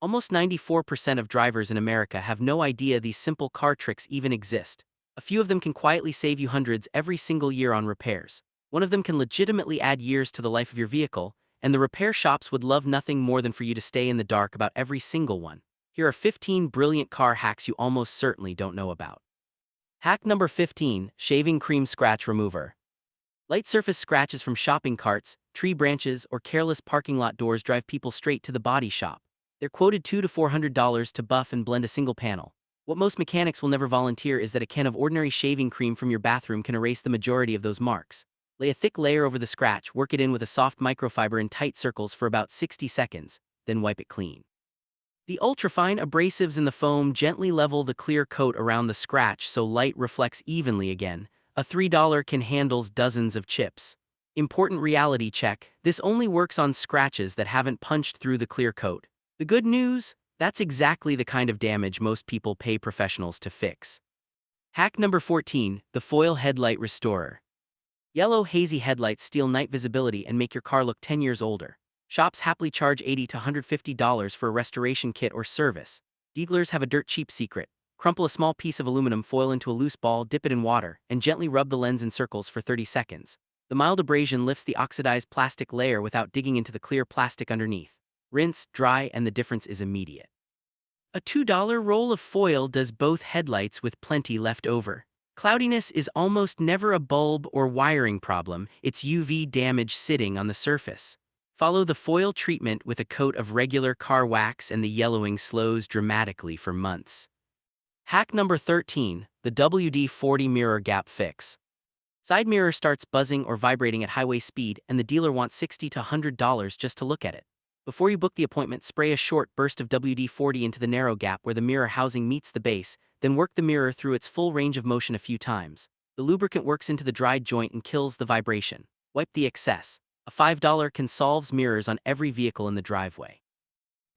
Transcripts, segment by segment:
Almost 94% of drivers in America have no idea these simple car tricks even exist. A few of them can quietly save you hundreds every single year on repairs. One of them can legitimately add years to the life of your vehicle, and the repair shops would love nothing more than for you to stay in the dark about every single one. Here are 15 brilliant car hacks you almost certainly don't know about. Hack number 15, Shaving Cream Scratch Remover. Light surface scratches from shopping carts, tree branches, or careless parking lot doors drive people straight to the body shop. They're quoted $200 to $400 to buff and blend a single panel. What most mechanics will never volunteer is that a can of ordinary shaving cream from your bathroom can erase the majority of those marks. Lay a thick layer over the scratch, work it in with a soft microfiber in tight circles for about 60 seconds, then wipe it clean. The ultrafine abrasives in the foam gently level the clear coat around the scratch so light reflects evenly again. A $3 can handles dozens of chips. Important reality check: this only works on scratches that haven't punched through the clear coat. The good news? That's exactly the kind of damage most people pay professionals to fix. Hack number 14, the Foil Headlight Restorer. Yellow, hazy headlights steal night visibility and make your car look 10 years older. Shops happily charge $80 to $150 for a restoration kit or service. Dealers have a dirt cheap secret. Crumple a small piece of aluminum foil into a loose ball, dip it in water, and gently rub the lens in circles for 30 seconds. The mild abrasion lifts the oxidized plastic layer without digging into the clear plastic underneath. Rinse, dry, and the difference is immediate. A $2 roll of foil does both headlights with plenty left over. Cloudiness is almost never a bulb or wiring problem, it's UV damage sitting on the surface. Follow the foil treatment with a coat of regular car wax and the yellowing slows dramatically for months. Hack number 13, the WD-40 Mirror Gap Fix. Side mirror starts buzzing or vibrating at highway speed and the dealer wants $60 to $100 just to look at it. Before you book the appointment, spray a short burst of WD-40 into the narrow gap where the mirror housing meets the base, then work the mirror through its full range of motion a few times. The lubricant works into the dried joint and kills the vibration. Wipe the excess. A $5 can solves mirrors on every vehicle in the driveway.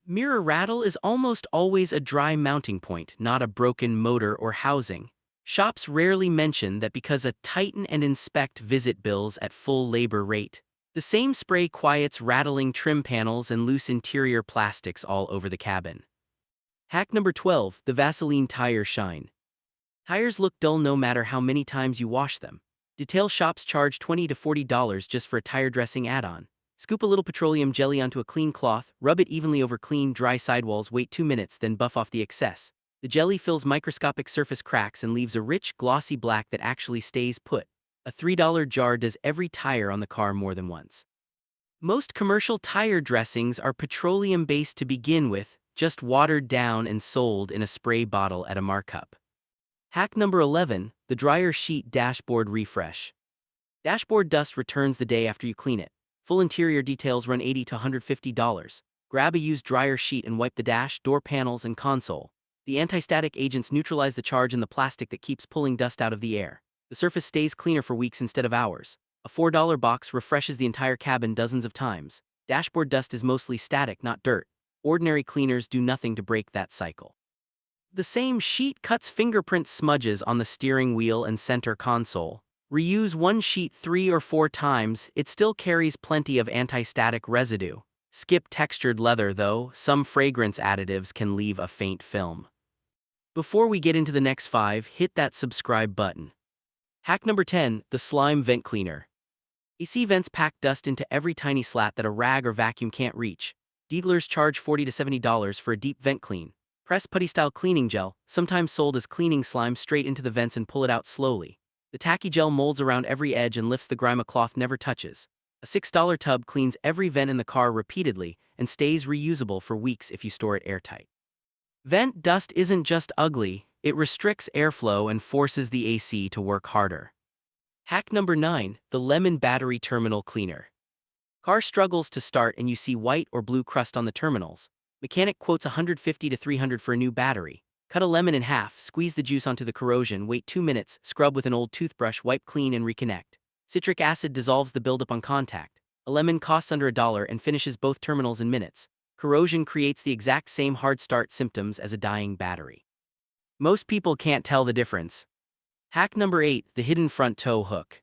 Mirror rattle is almost always a dry mounting point, not a broken motor or housing. Shops rarely mention that because a tighten and inspect visit bills at full labor rate. The same spray quiets rattling trim panels and loose interior plastics all over the cabin. Hack number 12, the Vaseline Tire Shine. Tires look dull no matter how many times you wash them. Detail shops charge $20 to $40 just for a tire dressing add-on. Scoop a little petroleum jelly onto a clean cloth, rub it evenly over clean, dry sidewalls, wait 2 minutes, then buff off the excess. The jelly fills microscopic surface cracks and leaves a rich, glossy black that actually stays put. A $3 jar does every tire on the car more than once. Most commercial tire dressings are petroleum-based to begin with, just watered down and sold in a spray bottle at a markup. Hack number 11, the Dryer Sheet Dashboard Refresh. Dashboard dust returns the day after you clean it. Full interior details run $80 to $150. Grab a used dryer sheet and wipe the dash, door panels, and console. The anti-static agents neutralize the charge in the plastic that keeps pulling dust out of the air. The surface stays cleaner for weeks instead of hours. A $4 box refreshes the entire cabin dozens of times. Dashboard dust is mostly static, not dirt. Ordinary cleaners do nothing to break that cycle. The same sheet cuts fingerprint smudges on the steering wheel and center console. Reuse one sheet 3 or 4 times, it still carries plenty of anti-static residue. Skip textured leather though, some fragrance additives can leave a faint film. Before we get into the next 5, hit that subscribe button. Hack number 10, the Slime Vent Cleaner. AC vents pack dust into every tiny slat that a rag or vacuum can't reach. Dealers charge $40 to $70 for a deep vent clean. Press putty-style cleaning gel, sometimes sold as cleaning slime, straight into the vents and pull it out slowly. The tacky gel molds around every edge and lifts the grime a cloth never touches. A $6 tub cleans every vent in the car repeatedly and stays reusable for weeks if you store it airtight. Vent dust isn't just ugly, it restricts airflow and forces the AC to work harder. Hack number 9, the Lemon Battery Terminal Cleaner. Car struggles to start and you see white or blue crust on the terminals. Mechanic quotes $150 to $300 for a new battery. Cut a lemon in half, squeeze the juice onto the corrosion, wait 2 minutes, scrub with an old toothbrush, wipe clean and reconnect. Citric acid dissolves the buildup on contact. A lemon costs under $1 and finishes both terminals in minutes. Corrosion creates the exact same hard start symptoms as a dying battery. Most people can't tell the difference. Hack number 8, the Hidden Front Tow Hook.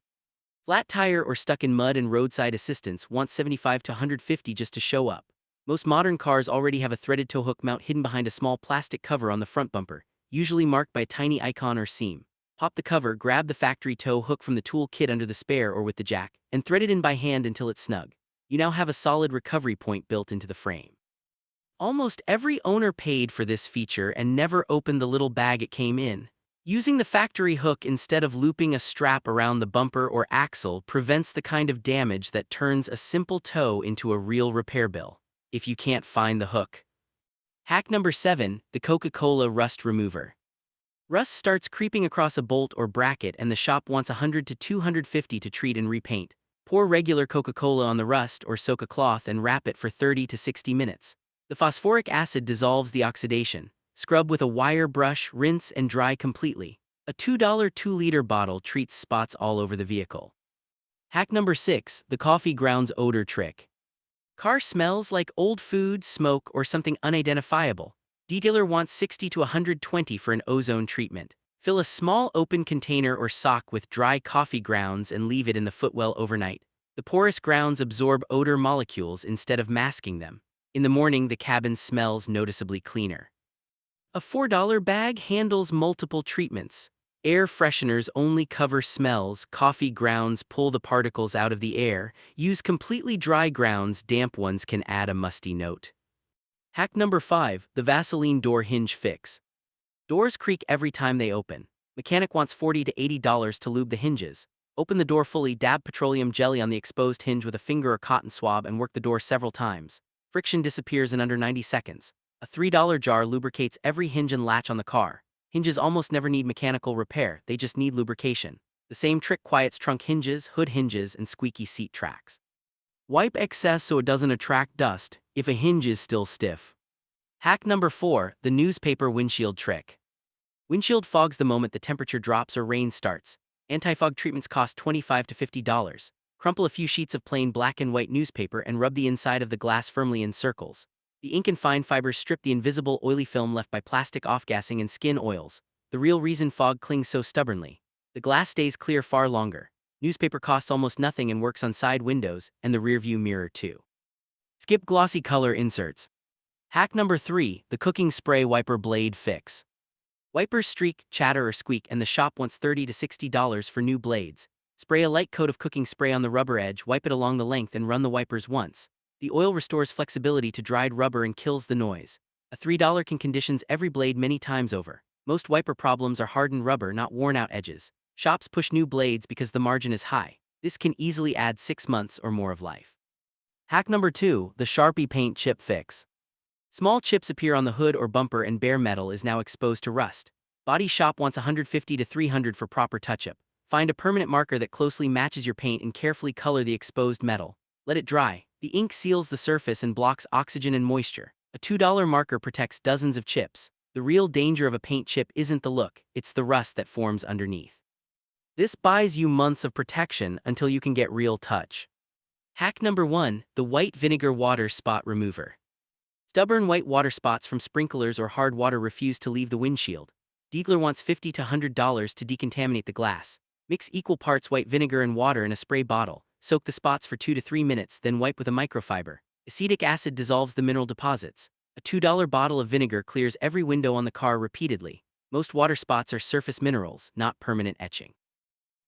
Flat tire or stuck in mud and roadside assistance wants $75 to $150 just to show up. Most modern cars already have a threaded tow hook mount hidden behind a small plastic cover on the front bumper, usually marked by a tiny icon or seam. Pop the cover, grab the factory tow hook from the tool kit under the spare or with the jack, and thread it in by hand until it's snug. You now have a solid recovery point built into the frame. Almost every owner paid for this feature and never opened the little bag it came in. Using the factory hook instead of looping a strap around the bumper or axle prevents the kind of damage that turns a simple tow into a real repair bill, if you can't find the hook. Hack number 7, the Coca-Cola Rust Remover. Rust starts creeping across a bolt or bracket and the shop wants 100 to 250 to treat and repaint. Pour regular Coca-Cola on the rust or soak a cloth and wrap it for 30 to 60 minutes. The phosphoric acid dissolves the oxidation. Scrub with a wire brush, rinse and dry completely. A $2 2-liter bottle treats spots all over the vehicle. Hack number 6, the coffee grounds odor trick. Car smells like old food, smoke, or something unidentifiable. Detailer wants 60 to 120 for an ozone treatment. Fill a small open container or sock with dry coffee grounds and leave it in the footwell overnight. The porous grounds absorb odor molecules instead of masking them. In the morning, the cabin smells noticeably cleaner. A $4 bag handles multiple treatments. Air fresheners only cover smells, coffee grounds pull the particles out of the air. Use completely dry grounds, damp ones can add a musty note. Hack number 5, the Vaseline door hinge fix. Doors creak every time they open. Mechanic wants $40 to $80 to lube the hinges. Open the door fully, dab petroleum jelly on the exposed hinge with a finger or cotton swab and work the door several times. Friction disappears in under 90 seconds. A $3 jar lubricates every hinge and latch on the car. Hinges almost never need mechanical repair, they just need lubrication. The same trick quiets trunk hinges, hood hinges, and squeaky seat tracks. Wipe excess so it doesn't attract dust if a hinge is still stiff. Hack number 4, the newspaper windshield trick. Windshield fogs the moment the temperature drops or rain starts. Anti-fog treatments cost $25 to $50. Crumple a few sheets of plain black and white newspaper and rub the inside of the glass firmly in circles. The ink and fine fibers strip the invisible oily film left by plastic off-gassing and skin oils, the real reason fog clings so stubbornly. The glass stays clear far longer. Newspaper costs almost nothing and works on side windows and the rearview mirror too. Skip glossy color inserts. Hack number 3, the cooking spray wiper blade fix. Wipers streak, chatter or squeak and the shop wants $30 to $60 for new blades. Spray a light coat of cooking spray on the rubber edge, wipe it along the length and run the wipers once. The oil restores flexibility to dried rubber and kills the noise. A $3 can conditions every blade many times over. Most wiper problems are hardened rubber, not worn-out edges. Shops push new blades because the margin is high. This can easily add 6 months or more of life. Hack number 2, the Sharpie paint chip fix. Small chips appear on the hood or bumper and bare metal is now exposed to rust. Body shop wants $150 to $300 for proper touch-up. Find a permanent marker that closely matches your paint and carefully color the exposed metal. Let it dry. The ink seals the surface and blocks oxygen and moisture. A $2 marker protects dozens of chips. The real danger of a paint chip isn't the look, it's the rust that forms underneath. This buys you months of protection until you can get real touch. Hack number 1, the white vinegar water spot remover. Stubborn white water spots from sprinklers or hard water refuse to leave the windshield. Detailer wants $50 to $100 to decontaminate the glass. Mix equal parts white vinegar and water in a spray bottle. Soak the spots for 2 to 3 minutes, then wipe with a microfiber. Acetic acid dissolves the mineral deposits. A $2 bottle of vinegar clears every window on the car repeatedly. Most water spots are surface minerals, not permanent etching.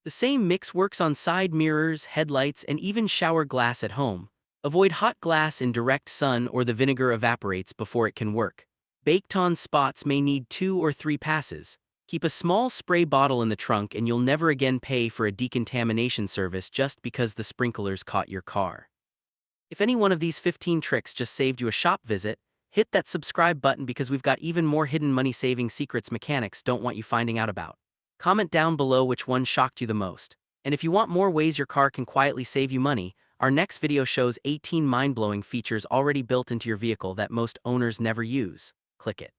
The same mix works on side mirrors, headlights, and even shower glass at home. Avoid hot glass in direct sun or the vinegar evaporates before it can work. Baked-on spots may need 2 or 3 passes. Keep a small spray bottle in the trunk and you'll never again pay for a decontamination service just because the sprinklers caught your car. If any one of these 15 tricks just saved you a shop visit, hit that subscribe button because we've got even more hidden money-saving secrets mechanics don't want you finding out about. Comment down below which one shocked you the most. And if you want more ways your car can quietly save you money, our next video shows 18 mind-blowing features already built into your vehicle that most owners never use. Click it.